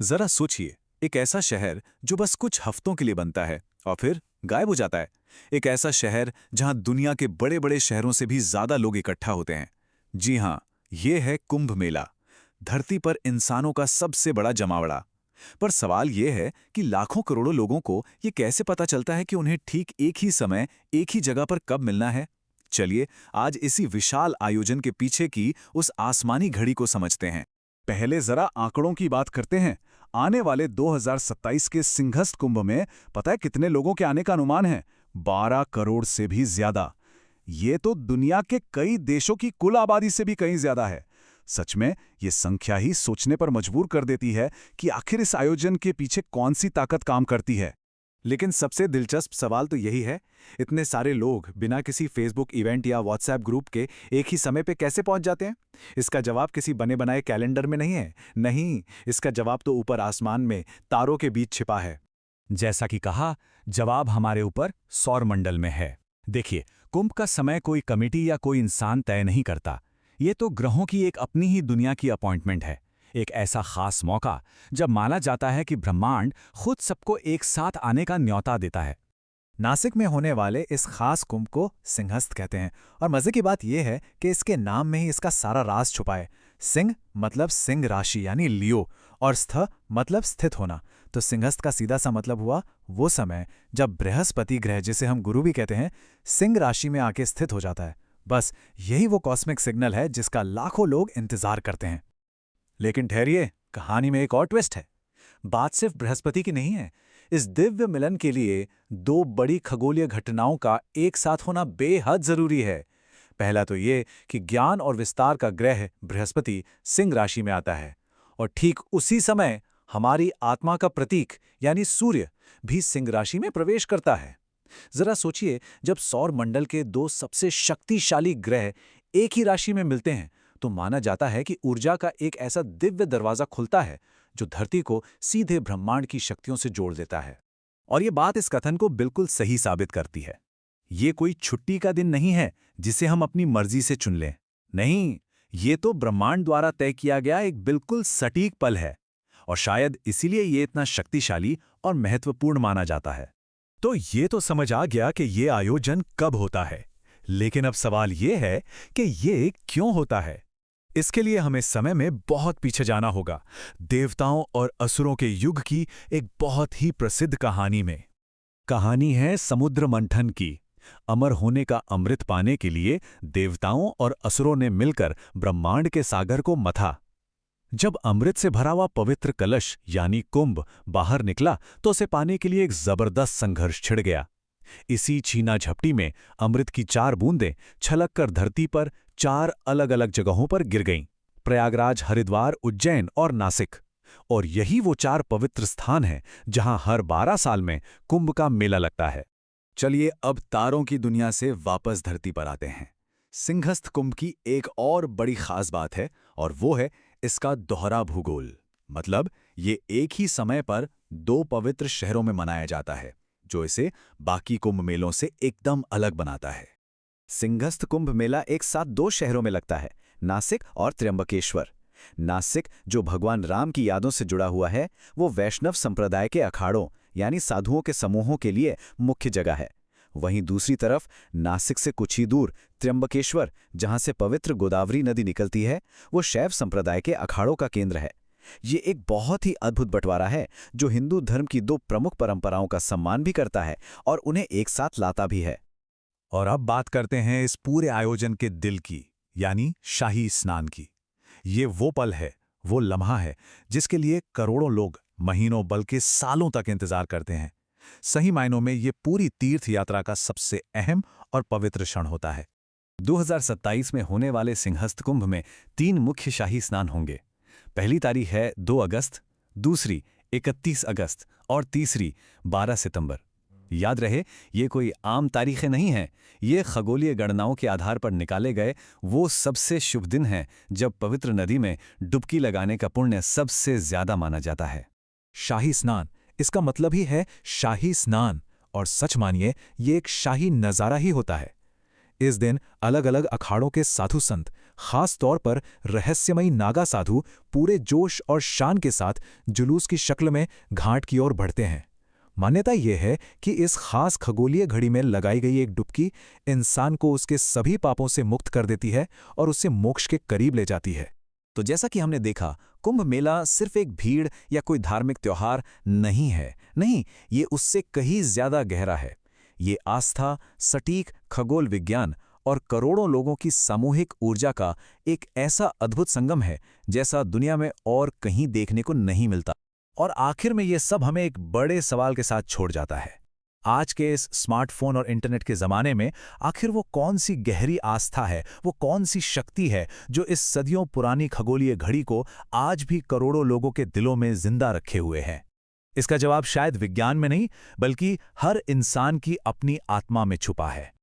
जरा सोचिए, एक ऐसा शहर जो बस कुछ हफ्तों के लिए बनता है और फिर गायब हो जाता है। एक ऐसा शहर जहां दुनिया के बड़े बड़े शहरों से भी ज्यादा लोग इकट्ठा होते हैं। जी हां, ये है कुंभ मेला, धरती पर इंसानों का सबसे बड़ा जमावड़ा। पर सवाल ये है कि लाखों करोड़ों लोगों को ये कैसे पता चलता है कि उन्हें ठीक एक ही समय, एक ही जगह पर कब मिलना है। चलिए, आज इसी विशाल आयोजन के पीछे की उस आसमानी घड़ी को समझते हैं। पहले जरा आंकड़ों की बात करते हैं। आने वाले 2027 के सिंहस्थ कुंभ में पता है कितने लोगों के आने का अनुमान है? 12 करोड़ से भी ज्यादा। ये तो दुनिया के कई देशों की कुल आबादी से भी कहीं ज्यादा है। सच में ये संख्या ही सोचने पर मजबूर कर देती है कि आखिर इस आयोजन के पीछे कौन सी ताकत काम करती है। लेकिन सबसे दिलचस्प सवाल तो यही है, इतने सारे लोग बिना किसी फेसबुक इवेंट या व्हाट्सएप ग्रुप के एक ही समय पे कैसे पहुंच जाते हैं? इसका जवाब किसी बने बनाए कैलेंडर में नहीं है। नहीं, इसका जवाब तो ऊपर आसमान में तारों के बीच छिपा है। जैसा कि कहा, जवाब हमारे ऊपर सौरमंडल में है। देखिए, कुंभ का समय कोई कमिटी या कोई इंसान तय नहीं करता। ये तो ग्रहों की एक अपनी ही दुनिया की अपॉइंटमेंट है। एक ऐसा खास मौका जब माना जाता है कि ब्रह्मांड खुद सबको एक साथ आने का न्योता देता है। नासिक में होने वाले इस खास कुंभ को सिंहस्थ कहते हैं। और मजे की बात यह है कि इसके नाम में ही इसका सारा राज छुपा है। सिंह मतलब सिंह राशि यानी लियो, और स्थ मतलब स्थित होना। तो सिंहस्थ का सीधा सा मतलब हुआ वो समय जब बृहस्पति ग्रह, जिसे हम गुरु भी कहते हैं, सिंह राशि में आके स्थित हो जाता है। बस यही वो कॉस्मिक सिग्नल है जिसका लाखों लोग इंतजार करते हैं। लेकिन ठहरिए, कहानी में एक और ट्विस्ट है। बात सिर्फ बृहस्पति की नहीं है। इस दिव्य मिलन के लिए दो बड़ी खगोलीय घटनाओं का एक साथ होना बेहद जरूरी है। पहला तो ये कि ज्ञान और विस्तार का ग्रह बृहस्पति सिंह राशि में आता है, और ठीक उसी समय हमारी आत्मा का प्रतीक यानी सूर्य भी सिंह राशि में प्रवेश करता है। जरा सोचिए, जब सौर मंडल के दो सबसे शक्तिशाली ग्रह एक ही राशि में मिलते हैं तो माना जाता है कि ऊर्जा का एक ऐसा दिव्य दरवाजा खुलता है जो धरती को सीधे ब्रह्मांड की शक्तियों से जोड़ देता है। और ये बात इस कथन को बिल्कुल सही साबित करती है। ये कोई छुट्टी का दिन नहीं है जिसे हम अपनी मर्जी से चुन लें। नहीं, ये तो ब्रह्मांड द्वारा तय किया गया एक बिल्कुल सटीक पल है, और शायद इसीलिए ये इतना शक्तिशाली और महत्वपूर्ण माना जाता है। तो ये तो समझ आ गया कि ये आयोजन कब होता है, लेकिन अब सवाल ये है कि ये क्यों होता है। इसके लिए हमें समय में बहुत पीछे जाना होगा, देवताओं और असुरों के युग की एक बहुत ही प्रसिद्ध कहानी में। कहानी है समुद्र मंथन की। अमर होने का अमृत पाने के लिए देवताओं और असुरों ने मिलकर ब्रह्मांड के सागर को मथा। जब अमृत से भरा हुआ पवित्र कलश यानी कुंभ बाहर निकला तो उसे पाने के लिए एक जबरदस्त संघर्ष छिड़ गया। इसी छीना झपटी में अमृत की 4 बूंदें छलककर धरती पर 4 अलग अलग जगहों पर गिर गईं: प्रयागराज, हरिद्वार, उज्जैन और नासिक। और यही वो 4 पवित्र स्थान हैं जहां हर 12 साल में कुंभ का मेला लगता है। चलिए, अब तारों की दुनिया से वापस धरती पर आते हैं। सिंहस्थ कुंभ की एक और बड़ी खास बात है, और वो है इसका दोहरा भूगोल। मतलब ये एक ही समय पर 2 पवित्र शहरों में मनाया जाता है, जो इसे बाकी कुंभ मेलों से एकदम अलग बनाता है। सिंहस्थ कुंभ मेला एक साथ 2 शहरों में लगता है, नासिक और त्र्यंबकेश्वर। नासिक, जो भगवान राम की यादों से जुड़ा हुआ है, वो वैष्णव संप्रदाय के अखाड़ों यानी साधुओं के समूहों के लिए मुख्य जगह है। वहीं दूसरी तरफ नासिक से कुछ ही दूर त्र्यंबकेश्वर, जहां से पवित्र गोदावरी नदी निकलती है, वो शैव संप्रदाय के अखाड़ों का केंद्र है। ये एक बहुत ही अद्भुत बंटवारा है जो हिंदू धर्म की 2 प्रमुख परंपराओं का सम्मान भी करता है और उन्हें एक साथ लाता भी है। और अब बात करते हैं इस पूरे आयोजन के दिल की, यानी शाही स्नान की। ये वो पल है, वो लम्हा है जिसके लिए करोड़ों लोग महीनों बल्कि सालों तक इंतजार करते हैं। सही मायनों में ये पूरी तीर्थ यात्रा का सबसे अहम और पवित्र क्षण होता है। 2027 में होने वाले सिंहस्थ कुंभ में 3 मुख्य शाही स्नान होंगे। पहली तारीख है 2 अगस्त, दूसरी 31 अगस्त और तीसरी 12 सितंबर। याद रहे, ये कोई आम तारीखें नहीं हैं। ये खगोलीय गणनाओं के आधार पर निकाले गए वो सबसे शुभ दिन हैं जब पवित्र नदी में डुबकी लगाने का पुण्य सबसे ज्यादा माना जाता है। शाही स्नान, इसका मतलब ही है शाही स्नान, और सच मानिए ये एक शाही नज़ारा ही होता है। इस दिन अलग अलग अखाड़ों के साधु संत खास तौर पर रहस्यमयी नागा साधु पूरे जोश और शान के साथ जुलूस की शक्ल में घाट की ओर बढ़ते हैं। मान्यता यह है कि इस खास खगोलीय घड़ी में लगाई गई एक डुबकी इंसान को उसके सभी पापों से मुक्त कर देती है और उसे मोक्ष के करीब ले जाती है। तो जैसा कि हमने देखा, कुंभ मेला सिर्फ एक भीड़ या कोई धार्मिक त्योहार नहीं है। नहीं, ये उससे कहीं ज्यादा गहरा है। ये आस्था, सटीक खगोल विज्ञान और करोड़ों लोगों की सामूहिक ऊर्जा का एक ऐसा अद्भुत संगम है जैसा दुनिया में और कहीं देखने को नहीं मिलता। और आखिर में ये सब हमें एक बड़े सवाल के साथ छोड़ जाता है। आज के इस स्मार्टफोन और इंटरनेट के ज़माने में आखिर वो कौन सी गहरी आस्था है, वो कौन सी शक्ति है जो इस सदियों पुरानी खगोलीय घड़ी को आज भी करोड़ों लोगों के दिलों में जिंदा रखे हुए है? इसका जवाब शायद विज्ञान में नहीं, बल्कि हर इंसान की अपनी आत्मा में छुपा है।